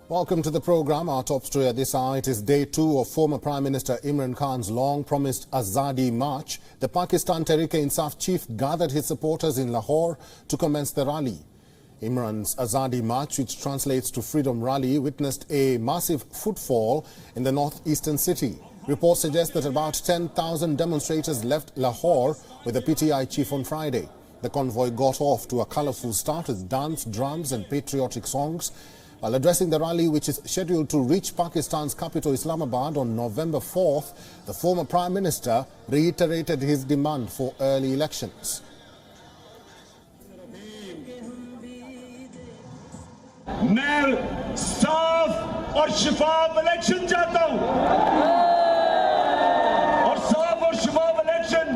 Welcome to the program. Our top story at this hour, it is day 2 of former Prime Minister Imran Khan's long-promised Azadi March. The Pakistan Tehreek-e-Insaf chief gathered his supporters in Lahore to commence the rally. Imran's Azadi March, which translates to Freedom Rally, witnessed a massive footfall in the northeastern city. Reports suggest that about 10,000 demonstrators left Lahore with the PTI Chief on Friday. The convoy got off to a colourful start with dance, drums and patriotic songs. While addressing the rally, which is scheduled to reach Pakistan's capital Islamabad on November 4th, the former Prime Minister reiterated his demand for early elections. मैं साफ और शफाफ election चाहता हूं और साफ और शफाफ election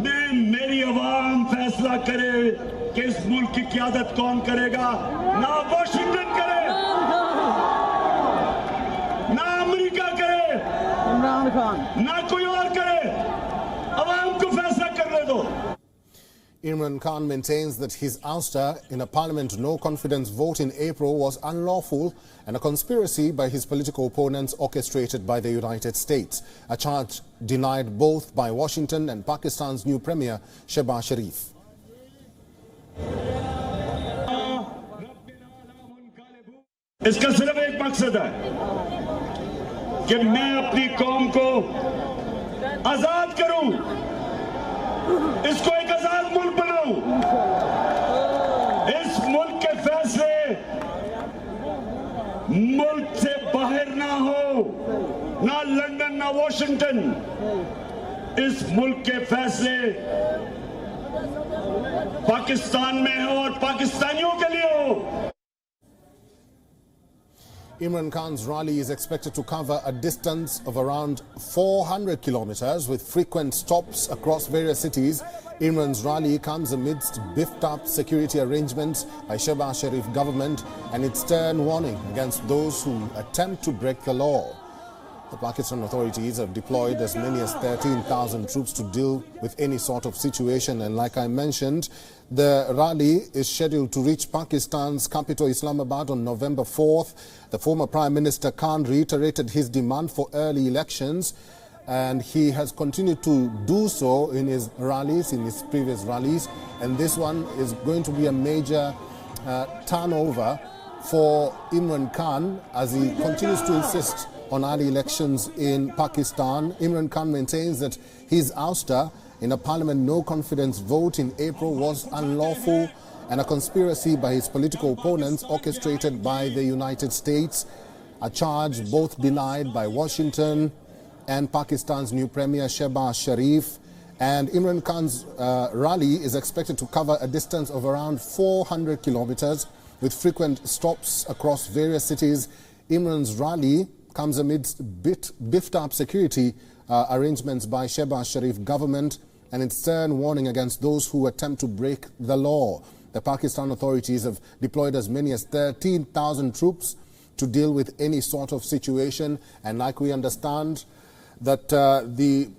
में मेरी आवाम फैसला करे कि इस मुल्क की क़यादत कौन करेगा। ना वाशिंगटन करे, ना अमेरिका करे, इमरान खान, ना कोई और करे, आवाम को फैसला करने दो। Imran Khan maintains that his ouster in a parliament no-confidence vote in April was unlawful and a conspiracy by his political opponents orchestrated by the United States, a charge denied both by Washington and Pakistan's new Premier Shehbaz Sharif. इसका सिर्फ एक मकसद है कि मैं अपनी कौम को आजाद करूं, इसको एक आजाद मुल्क बनाऊं। इस मुल्क के फैसले मुल्क से बाहर ना हो, ना लंदन ना वॉशिंगटन। इस मुल्क के फैसले पाकिस्तान में हो और पाकिस्तानियों के लिए हो। Imran Khan's rally is expected to cover a distance of around 400 kilometers with frequent stops across various cities. Imran's rally comes amidst beefed-up security arrangements by Shehbaz Sharif government and its stern warning against those who attempt to break the law. The Pakistan authorities have deployed as many as 13,000 troops to deal with any sort of situation. And like I mentioned, the rally is scheduled to reach Pakistan's capital Islamabad on November 4th. The former Prime Minister Khan reiterated his demand for early elections, and he has continued to do so in his rallies, in his previous rallies. And this one is going to be a major turnover for Imran Khan as he continues to insist on early elections in Pakistan. Imran Khan maintains that his ouster in a parliament no-confidence vote in April was unlawful and a conspiracy by his political opponents orchestrated by the United States, a charge both denied by Washington and Pakistan's new Premier Shehbaz Sharif. And Imran Khan's rally is expected to cover a distance of around 400 kilometers with frequent stops across various cities. Imran's rally comes amidst beefed-up security arrangements by Shehbaz Sharif government and its stern warning against those who attempt to break the law. The Pakistan authorities have deployed as many as 13,000 troops to deal with any sort of situation. And like we understand that the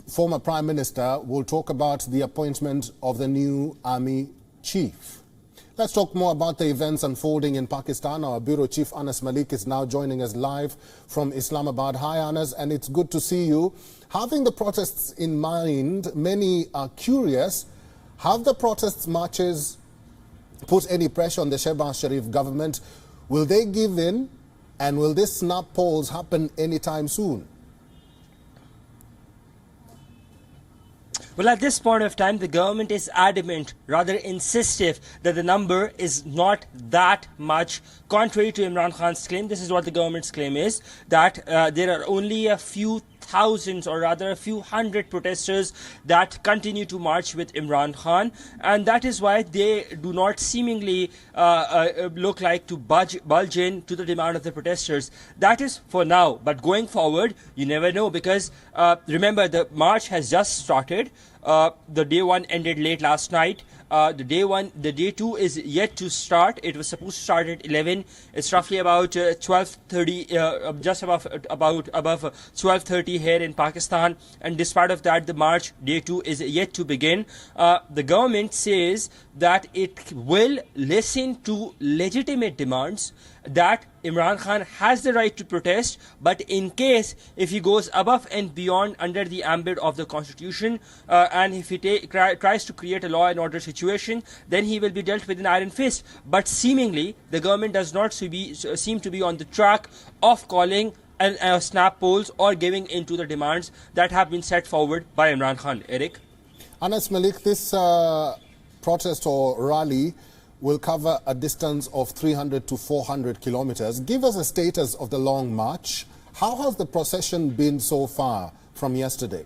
former Prime Minister will talk about the appointment of the new army chief. Let's talk more about the events unfolding in Pakistan. Our Bureau Chief Anas Malik is now joining us live from Islamabad. Hi Anas, and it's good to see you. Having the protests in mind, many are curious. Have the protests marches put any pressure on the Shehbaz Sharif government? Will they give in, and will this snap polls happen anytime soon? Well, at this point of time, the government is adamant, rather insistive, that the number is not that much. Contrary to Imran Khan's claim, this is what the government's claim is, that there are only a few thousands, or rather a few hundred protesters that continue to march with Imran Khan, and that is why they do not seemingly look like to bulge in to the demand of the protesters. That is for now, but going forward, you never know, because remember, the march has just started. The day one ended late last night. The day two is yet to start. It was supposed to start at 11. It's roughly about 12:30, just above 12:30 here in Pakistan. And despite of that, the march day two is yet to begin. The government says that it will listen to legitimate demands that Imran Khan has the right to protest, but in case if he goes above and beyond under the ambit of the constitution and if he tries to create a law and order situation, then he will be dealt with an iron fist. But seemingly the government does not seem to be on the track of calling snap polls or giving into the demands that have been set forward by Imran Khan. Eric? Anas Malik, this protest or rally will cover a distance of 300 to 400 kilometers. Give us a status of the long march. How has the procession been so far from yesterday?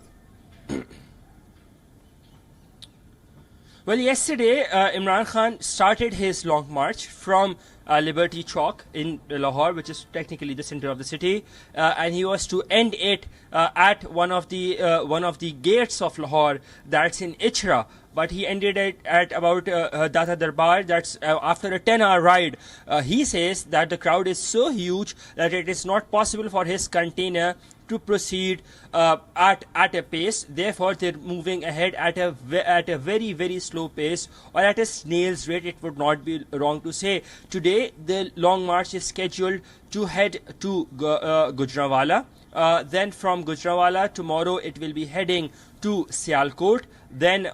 Well, yesterday, Imran Khan started his long march from Liberty Chalk in Lahore, which is technically the center of the city, and he was to end it at one of the gates of Lahore, that's in Ichra. But he ended it at about Data Darbar. That's after a 10-hour ride. He says that the crowd is so huge that it is not possible for his container to proceed at a pace. Therefore, they're moving ahead at a very, very slow pace, or at a snail's rate, it would not be wrong to say. Today, the long march is scheduled to head to Gujranwala. Then from Gujranwala, tomorrow it will be heading to Sialkot. Then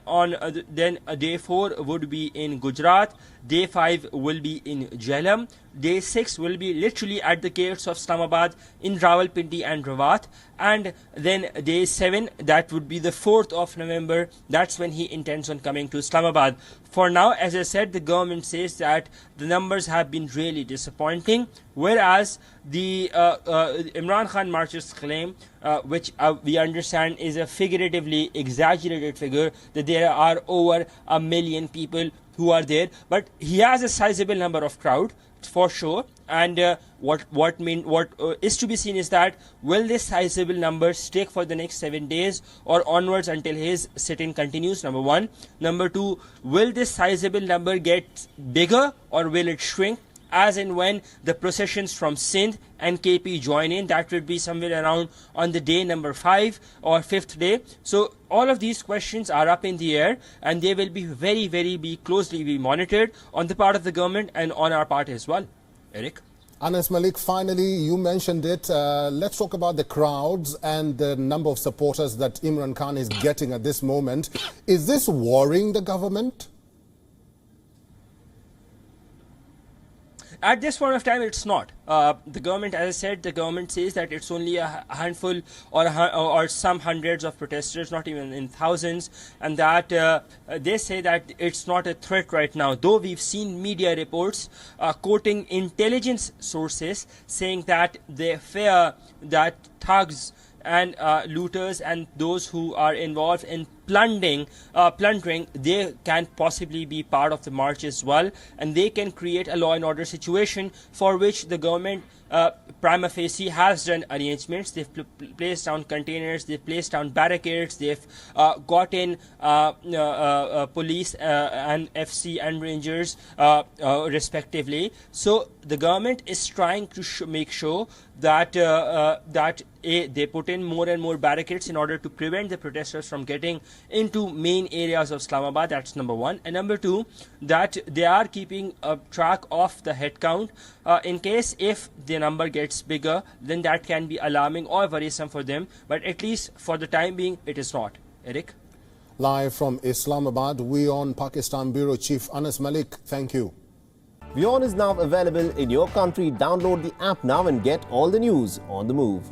day 4 would be in Gujarat. Day 5 will be in Jhelum. Day 6 will be literally at the gates of Islamabad in Rawalpindi and Rawat. And then day 7, that would be the 4th of November. That's when he intends on coming to Islamabad. For now, as I said, the government says that the numbers have been really disappointing. Whereas the Imran Khan marchers claim, which we understand is a figuratively exaggerated figure, that there are over 1 million people who are there. But he has a sizable number of crowd, for sure. And what is to be seen is that will this sizable number stick for the next 7 days or onwards until his sit-in continues, number one. Number two, will this sizable number get bigger or will it shrink as and when the processions from Sindh and KP join in? That would be somewhere around on the day number 5 or 5th day. So all of these questions are up in the air, and they will be very closely monitored on the part of the government and on our part as well. Eric? Anas Malik, finally, you mentioned it. Let's talk about the crowds and the number of supporters that Imran Khan is getting at this moment. Is this worrying the government? At this point of time, it's not. The government, as I said, the government says that it's only a handful or some hundreds of protesters, not even in thousands, and that they say that it's not a threat right now. Though we've seen media reports quoting intelligence sources saying that they fear that thugs and looters and those who are involved in plundering, they can possibly be part of the march as well, and they can create a law and order situation for which the government prima facie has done arrangements. They've placed down containers, they've placed down barricades, they've got in police and FC and rangers respectively. So the government is trying to make sure that they put in more and more barricades in order to prevent the protesters from getting into main areas of Islamabad. That's number one. And number two, that they are keeping a track of the head count in case if the number gets bigger, then that can be alarming or worrisome for them. But at least for the time being, it is not. Eric? Live from Islamabad, WION Pakistan Bureau Chief Anas Malik, thank you. WION is now available in your country. Download the app now and get all the news on the move.